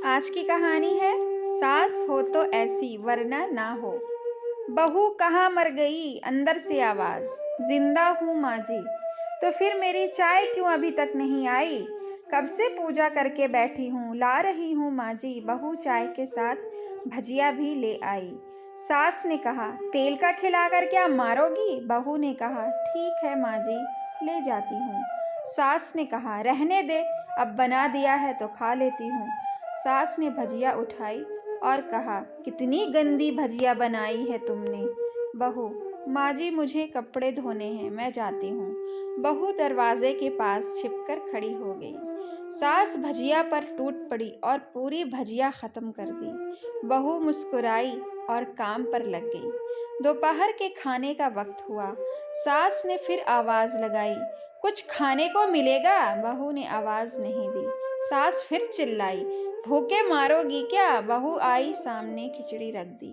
आज की कहानी है सास हो तो ऐसी वरना ना हो। बहू कहाँ मर गई, अंदर से आवाज, जिंदा हूँ माँ जी। तो फिर मेरी चाय क्यों अभी तक नहीं आई? कब से पूजा करके बैठी हूँ, ला रही हूँ माँ जी। बहू चाय के साथ भजिया भी ले आई। सास ने कहा, तेल का खिलाकर क्या मारोगी? बहू ने कहा, ठीक है माँ जी, ले जाती हूँ। सास ने कहा, रहने दे, अब बना दिया है तो खा लेती हूँ। सास ने भजिया उठाई और कहा, कितनी गंदी भजिया बनाई है तुमने। बहू, माँ जी मुझे कपड़े धोने हैं, मैं जाती हूँ। बहू दरवाजे के पास छिपकर खड़ी हो गई। सास भजिया पर टूट पड़ी और पूरी भजिया खत्म कर दी। बहू मुस्कुराई और काम पर लग गई। दोपहर के खाने का वक्त हुआ। सास ने फिर आवाज लगाई, कुछ खाने को मिलेगा? बहू ने आवाज नहीं दी। सास फिर चिल्लाई, भूखे मारोगी क्या? बहू आई सामने, खिचड़ी रख दी।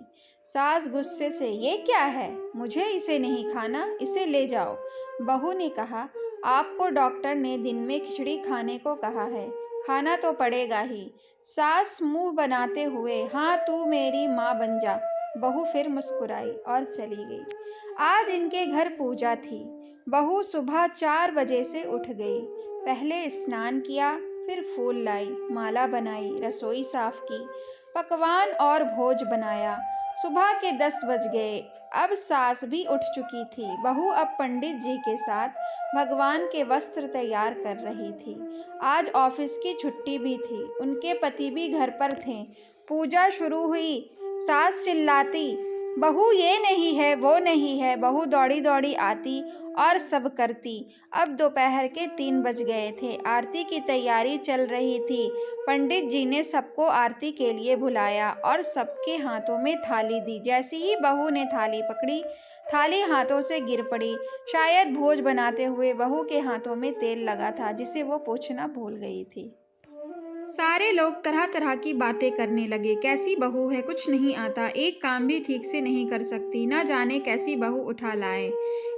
सास गुस्से से, ये क्या है? मुझे इसे नहीं खाना, इसे ले जाओ। बहू ने कहा, आपको डॉक्टर ने दिन में खिचड़ी खाने को कहा है, खाना तो पड़ेगा ही। सास मुंह बनाते हुए, हाँ तू मेरी माँ बन जा। बहू फिर मुस्कुराई और चली गई। आज इनके घर पूजा थी। बहू सुबह 4 बजे से उठ गई। पहले स्नान किया, फिर फूल लाई, माला बनाई, रसोई साफ की, पकवान और भोज बनाया। सुबह के 10 बज गए। अब सास भी उठ चुकी थी। बहू अब पंडित जी के साथ भगवान के वस्त्र तैयार कर रही थी। आज ऑफिस की छुट्टी भी थी। उनके पति भी घर पर थे। पूजा शुरू हुई। सास चिल्लाती, बहू ये नहीं है, वो नहीं है। बहू दौड़ी दौड़ी आती और सब करती। अब दोपहर के 3 बज गए थे। आरती की तैयारी चल रही थी। पंडित जी ने सबको आरती के लिए बुलाया और सबके हाथों में थाली दी। जैसे ही बहू ने थाली पकड़ी, थाली हाथों से गिर पड़ी। शायद भोज बनाते हुए बहू के हाथों में तेल लगा था, जिसे वो पोंछना भूल गई थी। सारे लोग तरह तरह की बातें करने लगे। कैसी बहू है, कुछ नहीं आता, एक काम भी ठीक से नहीं कर सकती, न जाने कैसी बहू उठा लाए।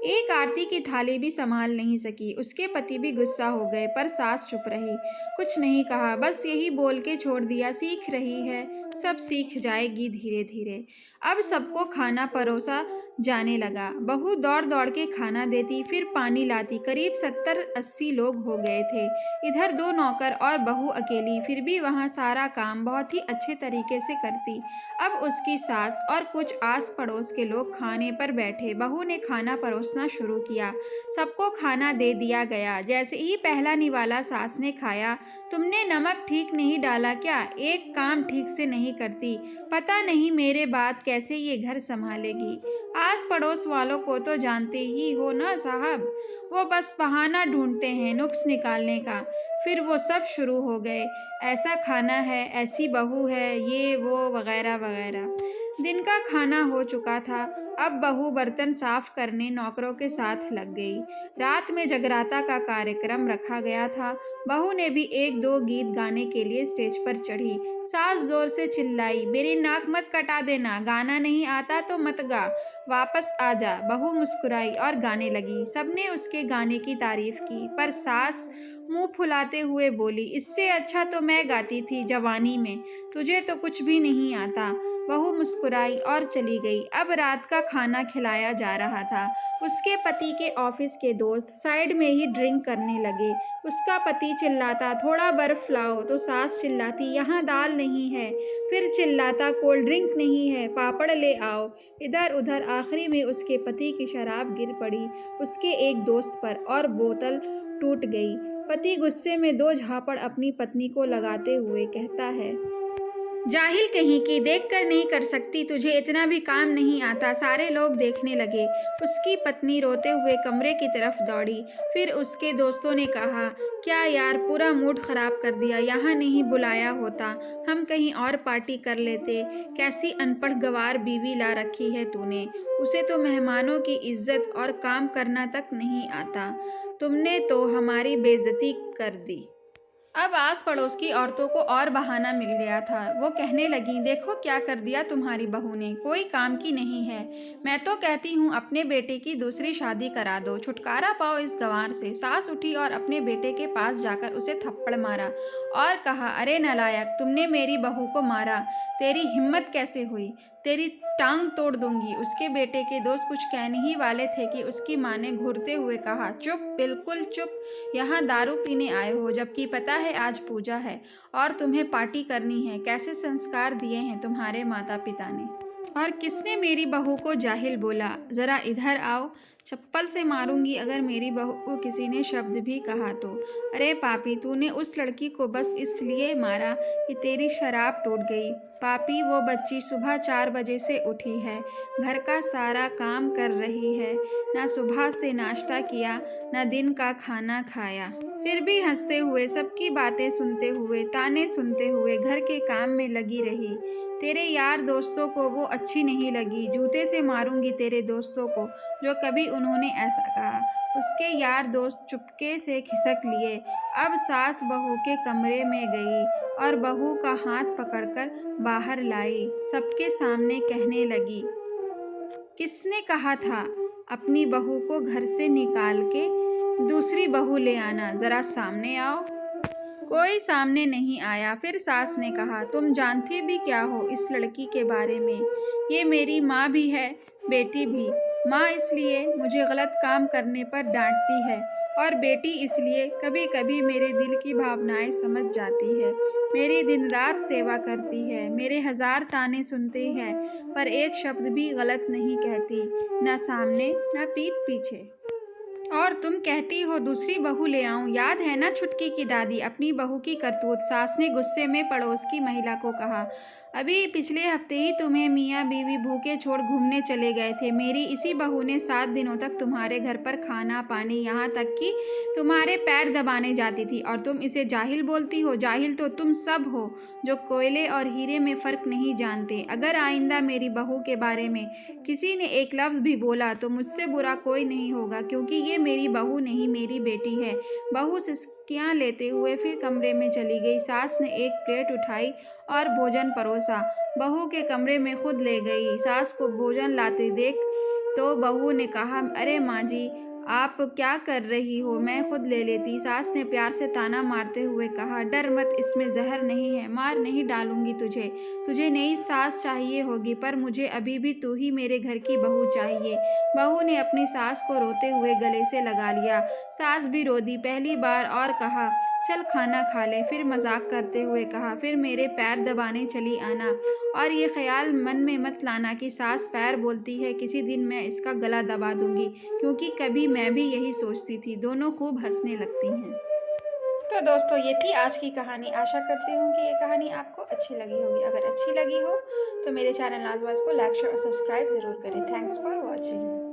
एक आरती की थाली भी संभाल नहीं सकी। उसके पति भी गुस्सा हो गए, पर सास चुप रही, कुछ नहीं कहा, बस यही बोल के छोड़ दिया, सीख रही है, सब सीख जाएगी धीरे धीरे। अब सबको खाना परोसा जाने लगा। बहू दौड़ दौड़ के खाना देती, फिर पानी लाती। करीब 70-80 लोग हो गए थे। इधर 2 नौकर और बहू अकेली, फिर भी वहाँ सारा काम बहुत ही अच्छे तरीके से करती। अब उसकी सास और कुछ आस पड़ोस के लोग खाने पर बैठे। बहू ने खाना परोसना शुरू किया। सबको खाना दे दिया गया। जैसे ही पहला निवाला सास ने खाया, तुमने नमक ठीक नहीं डाला क्या? एक काम ठीक से नहीं करती, पता नहीं मेरे बाद कैसे ये घर संभालेगी। आस पड़ोस वालों को तो जानते ही हो ना साहब, वो बस बहाना ढूंढते हैं नुक्स निकालने का। फिर वो सब शुरू हो गए, ऐसा खाना है, ऐसी बहू है, ये वो वगैरह वगैरह। दिन का खाना हो चुका था। अब बहू बर्तन साफ करने नौकरों के साथ लग गई। रात में जगराता का कार्यक्रम रखा गया था। बहू ने भी 1-2 गीत गाने के लिए स्टेज पर चढ़ी। सास जोर से चिल्लाई, मेरी नाक मत कटा देना, गाना नहीं आता तो मत गा, वापस आ जा। बहू मुस्कुराई और गाने लगी। सबने उसके गाने की तारीफ की, पर सास मुंह फुलाते हुए बोली, इससे अच्छा तो मैं गाती थी जवानी में, तुझे तो कुछ भी नहीं आता। बहू मुस्कुराई और चली गई। अब रात का खाना खिलाया जा रहा था। उसके पति के ऑफिस के दोस्त साइड में ही ड्रिंक करने लगे। उसका पति चिल्लाता, थोड़ा बर्फ लाओ, तो सास चिल्लाती, यहाँ दाल नहीं है। फिर चिल्लाता, कोल्ड ड्रिंक नहीं है, पापड़ ले आओ। इधर उधर आखिरी में उसके पति की शराब गिर पड़ी उसके एक दोस्त पर और बोतल टूट गई। पति गुस्से में 2 झापड़ अपनी पत्नी को लगाते हुए कहता है, जाहिल कहीं की, देख कर नहीं कर सकती, तुझे इतना भी काम नहीं आता। सारे लोग देखने लगे। उसकी पत्नी रोते हुए कमरे की तरफ दौड़ी। फिर उसके दोस्तों ने कहा, क्या यार, पूरा मूड खराब कर दिया, यहाँ नहीं बुलाया होता, हम कहीं और पार्टी कर लेते। कैसी अनपढ़ गंवार बीवी ला रखी है तूने, उसे तो मेहमानों की इज्जत और काम करना तक नहीं आता, तुमने तो हमारी बेइज्जती कर दी। अब आस पड़ोस की औरतों को और बहाना मिल गया था। वो कहने लगीं, देखो क्या कर दिया तुम्हारी बहू ने, कोई काम की नहीं है। मैं तो कहती हूँ अपने बेटे की दूसरी शादी करा दो, छुटकारा पाओ इस गंवार से। सास उठी और अपने बेटे के पास जाकर उसे थप्पड़ मारा और कहा, अरे नालायक, तुमने मेरी बहू को मारा, तेरी हिम्मत कैसे हुई, तेरी टांग तोड़ दूंगी। उसके बेटे के दोस्त कुछ कहने ही वाले थे कि उसकी माँ ने घूरते हुए कहा, चुप, बिल्कुल चुप, यहाँ दारू पीने आए हो, जबकि पता है आज पूजा है और तुम्हें पार्टी करनी है। कैसे संस्कार दिए हैं तुम्हारे माता पिता ने। और किसने मेरी बहू को जाहिल बोला, ज़रा इधर आओ, चप्पल से मारूंगी अगर मेरी बहू को किसी ने शब्द भी कहा तो। अरे पापी, तूने उस लड़की को बस इसलिए मारा कि तेरी शराब टूट गई। पापी, वो बच्ची सुबह 4 बजे से उठी है, घर का सारा काम कर रही है, ना सुबह से नाश्ता किया, ना दिन का खाना खाया, फिर भी हंसते हुए, सबकी बातें सुनते हुए, ताने सुनते हुए घर के काम में लगी रही। तेरे यार दोस्तों को वो अच्छी नहीं लगी, जूते से मारूंगी तेरे दोस्तों को जो कभी उन्होंने ऐसा कहा। उसके यार दोस्त चुपके से खिसक लिए। अब सास बहू के कमरे में गई और बहू का हाथ पकड़कर बाहर लाई, सबके सामने कहने लगी, किसने कहा था अपनी बहू को घर से निकाल के दूसरी बहू ले आना, जरा सामने आओ। कोई सामने नहीं आया। फिर सास ने कहा, तुम जानती भी क्या हो इस लड़की के बारे में, ये मेरी माँ भी है, बेटी भी। माँ इसलिए मुझे गलत काम करने पर डांटती है और बेटी इसलिए कभी कभी मेरे दिल की भावनाएं समझ जाती है, मेरी दिन रात सेवा करती है, मेरे 1000 ताने सुनती है, पर एक शब्द भी गलत नहीं कहती, न सामने न पीठ पीछे। और तुम कहती हो दूसरी बहू ले आऊं, याद है ना छुटकी की दादी, अपनी बहू की करतूत। सास ने गुस्से में पड़ोस की महिला को कहा, अभी पिछले हफ्ते ही तुम्हें मियाँ बीवी भूखे छोड़ घूमने चले गए थे। मेरी इसी बहू ने 7 दिनों तक तुम्हारे घर पर खाना पानी, यहाँ तक कि तुम्हारे पैर दबाने जाती थी, और तुम इसे जाहिल बोलती हो। जाहिल तो तुम सब हो जो कोयले और हीरे में फ़र्क नहीं जानते। अगर आइंदा मेरी बहू के बारे में किसी ने एक लफ्ज़ भी बोला तो मुझसे बुरा कोई नहीं होगा, क्योंकि ये मेरी बहू नहीं, मेरी बेटी है। बहू सिसकियाँ लेते हुए फिर कमरे में चली गई। सास ने एक प्लेट उठाई और भोजन परोसा, बहू के कमरे में खुद ले गई। सास को भोजन लाते देख तो बहू ने कहा, अरे माँ जी, आप क्या कर रही हो, मैं खुद ले लेती। सास ने प्यार से ताना मारते हुए कहा, डर मत, इसमें जहर नहीं है, मार नहीं डालूंगी तुझे। तुझे नई सास चाहिए होगी, पर मुझे अभी भी तू ही मेरे घर की बहू चाहिए। बहू ने अपनी सास को रोते हुए गले से लगा लिया। सास भी रो दी पहली बार और कहा, चल खाना खा ले। फिर मजाक करते हुए कहा, फिर मेरे पैर दबाने चली आना, और ये ख्याल मन में मत लाना कि सास पैर बोलती है किसी दिन मैं इसका गला दबा दूंगी, क्योंकि कभी मैं भी यही सोचती थी। दोनों खूब हंसने लगती हैं। तो दोस्तों, ये थी आज की कहानी। आशा करती हूँ कि ये कहानी आपको अच्छी लगी होगी। अगर अच्छी लगी हो तो मेरे चैनल नाज़वाज़ को लाइक शेयर और सब्सक्राइब ज़रूर करें। Thanks for watching.